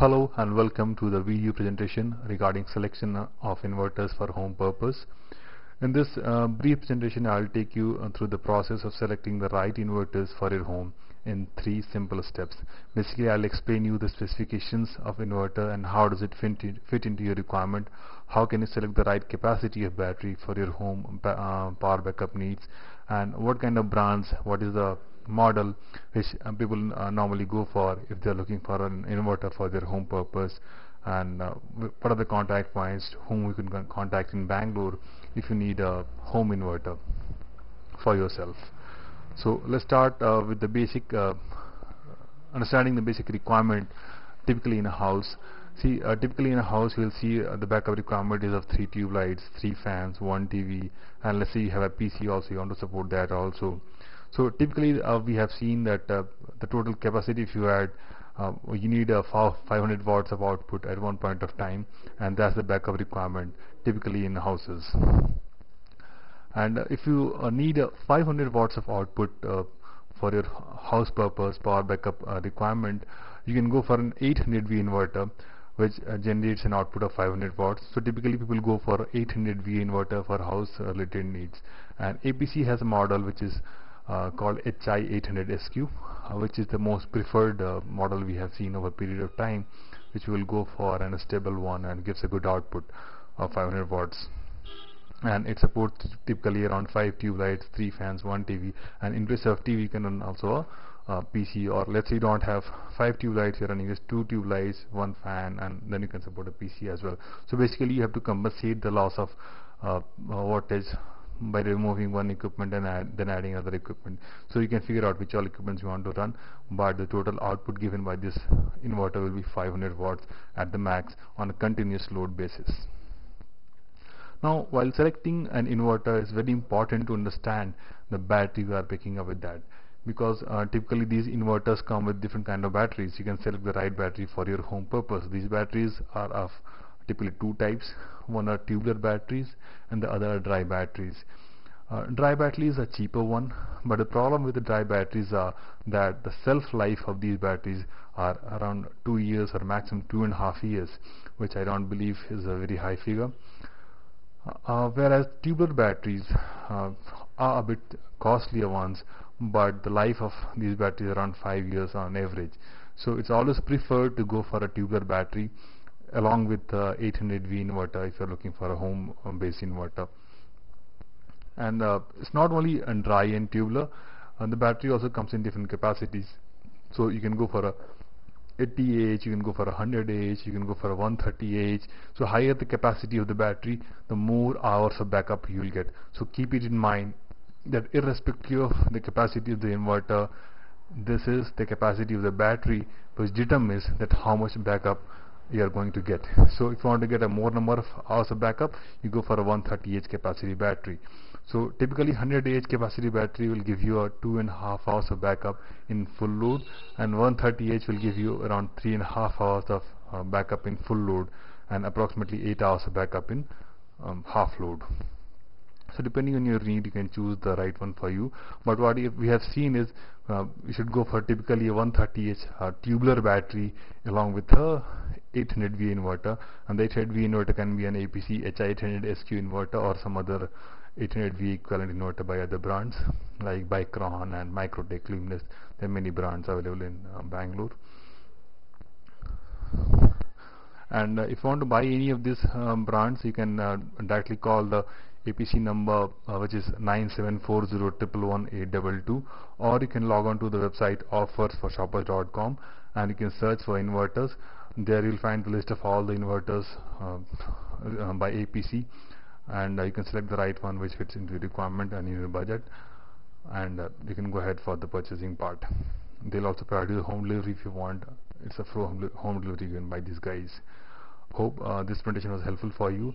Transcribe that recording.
Hello and welcome to the video presentation regarding selection of inverters for home purpose. In this brief presentation, I'll take you through the process of selecting the right inverters for your home in 3 simple steps. Basically, I'll explain you the specifications of inverter and how does it fit into your requirement, how can you select the right capacity of battery for your home power backup needs, and what kind of brands, what is the model which people normally go for if they're looking for an inverter for their home purpose, and what are the contact points whom we can contact in Bangalore if you need a home inverter for yourself. So let's start with the basic understanding the basic requirement typically in a house. Typically in a house you'll see the backup requirement is of 3 tube lights, 3 fans, 1 TV, and let's say you have a PC also, you want to support that also. So typically we have seen that the total capacity, if you add, you need 500 watts of output at one point of time, and that's the backup requirement typically in houses. And if you need 500 watts of output for your house purpose power backup requirement, you can go for an 800V inverter which generates an output of 500 watts. So typically people go for 800V inverter for house related needs, and APC has a model which is called HI800SQ, which is the most preferred model we have seen over a period of time, which will go for a stable one and gives a good output of 500 watts. And it supports typically around 5 tube lights, 3 fans, 1 TV, and in place of TV you can run also a PC, or let's say you don't have 5 tube lights, you're running just 2 tube lights, 1 fan, and then you can support a PC as well. So basically you have to compensate the loss of wattage by removing one equipment and then adding other equipment. So you can figure out which all equipments you want to run, but the total output given by this inverter will be 500 watts at the max on a continuous load basis. Now, while selecting an inverter, it's very important to understand the battery you are picking up with that, because typically these inverters come with different kind of batteries. You can select the right battery for your home purpose. These batteries are of typically 2 types. One are tubular batteries and the other are dry batteries. Dry batteries are cheaper one, but the problem with the dry batteries are that the shelf life of these batteries are around 2 years or maximum 2.5 years, which I don't believe is a very high figure. Whereas tubular batteries are a bit costlier ones, but the life of these batteries is around 5 years on average. So it's always preferred to go for a tubular battery along with 800V inverter if you're looking for a home based inverter. And it's not only a dry and tubular, the battery also comes in different capacities. So you can go for a 80Ah, you can go for 100Ah, you can go for a 130Ah. So higher the capacity of the battery, the more hours of backup you will get. So keep it in mind that irrespective of the capacity of the inverter, this is the capacity of the battery which determines that how much backup you are going to get. So if you want to get a more number of hours of backup, you go for a 130Ah capacity battery. So typically 100Ah capacity battery will give you a 2.5 hours of backup in full load, and 130Ah will give you around 3.5 hours of backup in full load, and approximately 8 hours of backup in half load. So depending on your need, you can choose the right one for you. But what we have seen is you should go for typically a 130Ah tubular battery along with a 800V inverter, and the 800V inverter can be an APC HI800SQ inverter or some other 800V equivalent inverter by other brands like Bicron and Microtech, Luminous. There are many brands available in Bangalore. And if you want to buy any of these brands, you can directly call the APC number which is 9740111822, or you can log on to the website offersforshoppers.com and you can search for inverters. There you'll find the list of all the inverters by APC, and you can select the right one which fits into your requirement and in your budget, and you can go ahead for the purchasing part. They'll also provide you the home delivery if you want. It's a free home delivery given by these guys. Hope this presentation was helpful for you.